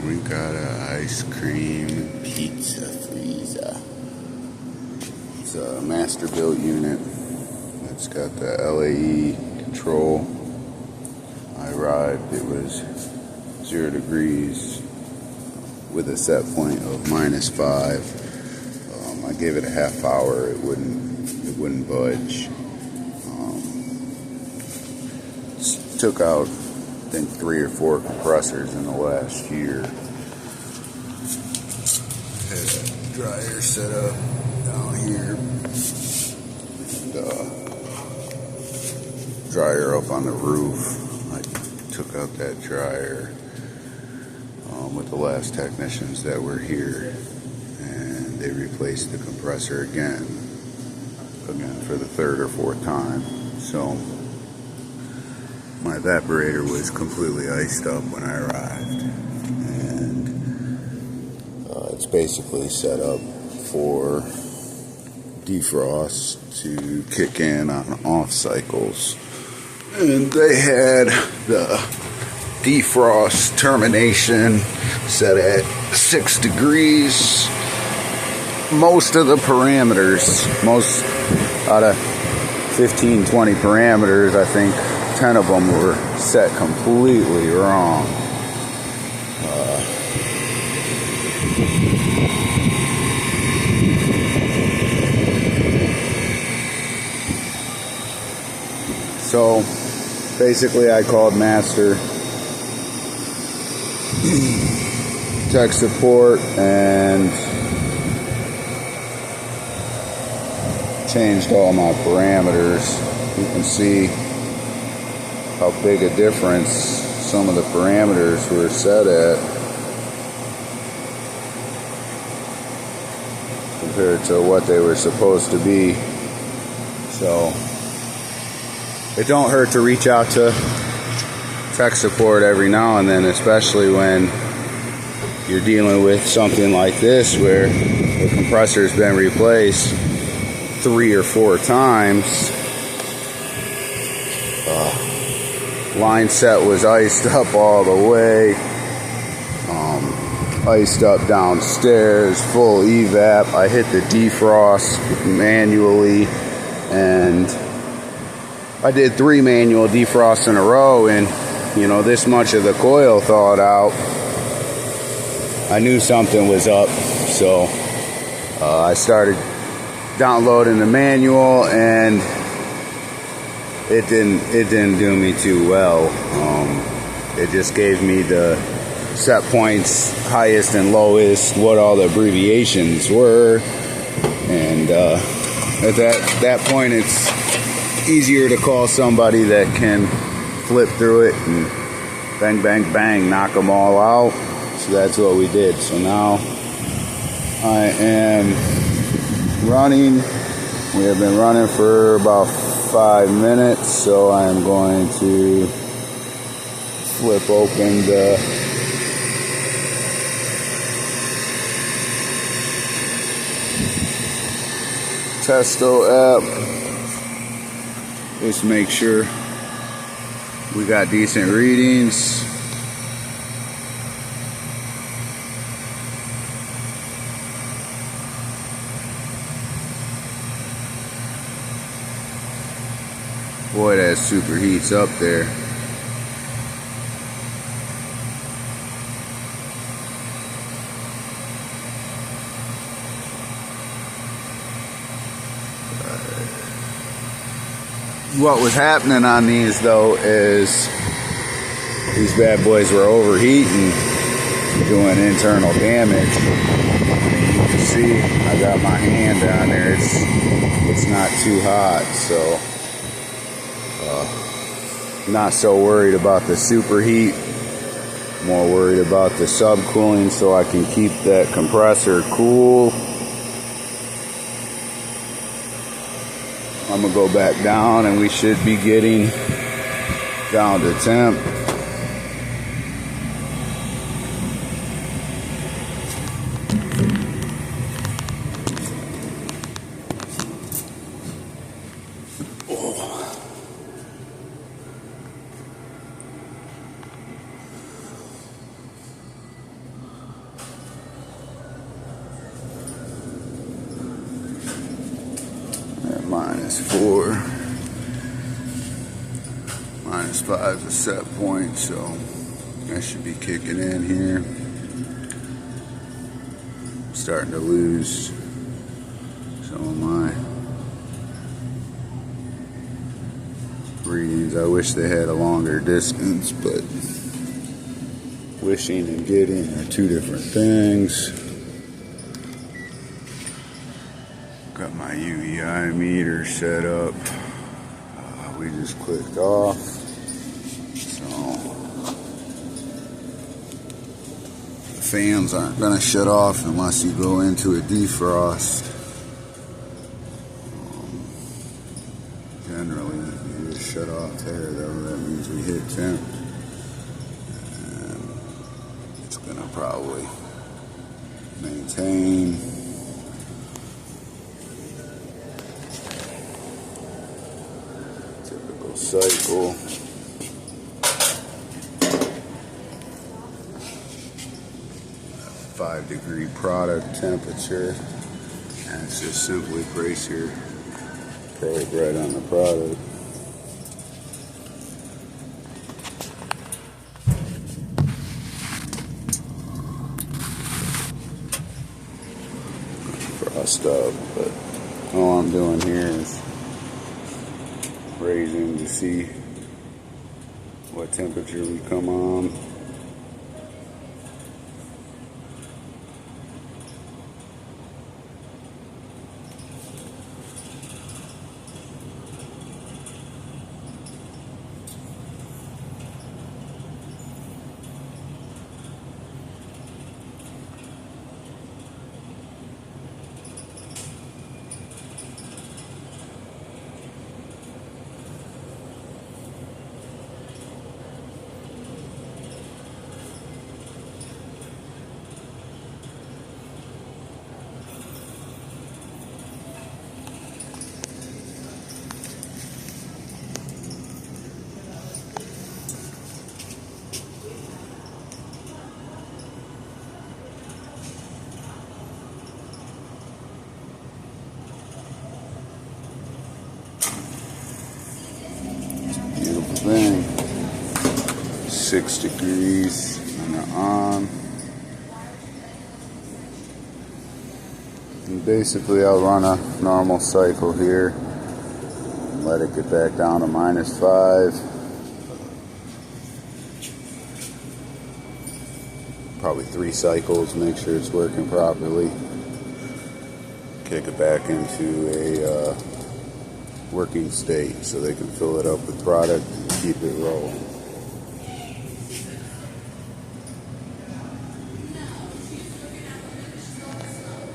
We got an ice cream pizza freezer. It's a Master-bilt unit. It's got the LAE control. I arrived, it was 0 degrees with a set point of -5. I gave it a half hour, it wouldn't budge. Took out, I think, 3 or 4 compressors in the last year. Had a dryer set up down here. Dryer up on the roof. I took out that dryer with the last technicians that were here, and they replaced the compressor again for the 3rd or 4th time. So my evaporator was completely iced up when I arrived, and it's basically set up for defrost to kick in on off cycles. And they had the defrost termination set at 6 degrees. Most of the parameters, most out of 15-20 parameters, I think 10 of them were set completely wrong. So basically I called Master tech support and changed all my parameters. You can see how big a difference some of the parameters were set at compared to what they were supposed to be. So it don't hurt to reach out to tech support every now and then, especially when you're dealing with something like this where the compressor's been replaced 3 or 4 times. Line set was iced up all the way, iced up downstairs, full evap. I hit the defrost manually, and I did 3 manual defrosts in a row, and this much of the coil thawed out. I knew something was up, so I started downloading the manual, and it didn't do me too well. It just gave me the set points, highest and lowest, what all the abbreviations were, and at that point it's easier to call somebody that can flip through it and bang, bang, bang, knock them all out. So that's what we did. So now I am running. We have been running for about 5 minutes, so I am going to flip open the Testo app. Just make sure we got decent readings. Boy, that superheats up there. What was happening on these though is these bad boys were overheating, doing internal damage. You can see I got my hand down there. It's not too hot, so not so worried about the superheat. More worried about the subcooling, so I can keep that compressor cool. I'm gonna go back down, and we should be getting down to temp. -4. -5 is a set point, so that should be kicking in here. Starting to lose some of my readings. I wish they had a longer distance, but wishing and getting are two different things. Got my UEI meter set up. We just clicked off, so the fans aren't going to shut off unless you go into a defrost. Generally, you just shut off there, though. That means we hit temp. And it's going to probably maintain. Typical cycle. A 5-degree product temperature. And it's just simply place your probe right on the product. Frost up, but all I'm doing here is raising to see what temperature we come on. Thing. 6 degrees and they're on. And basically I'll run a normal cycle here and let it get back down to -5. Probably 3 cycles, make sure it's working properly. Kick it back into a working state so they can fill it up with product and keep it rolling.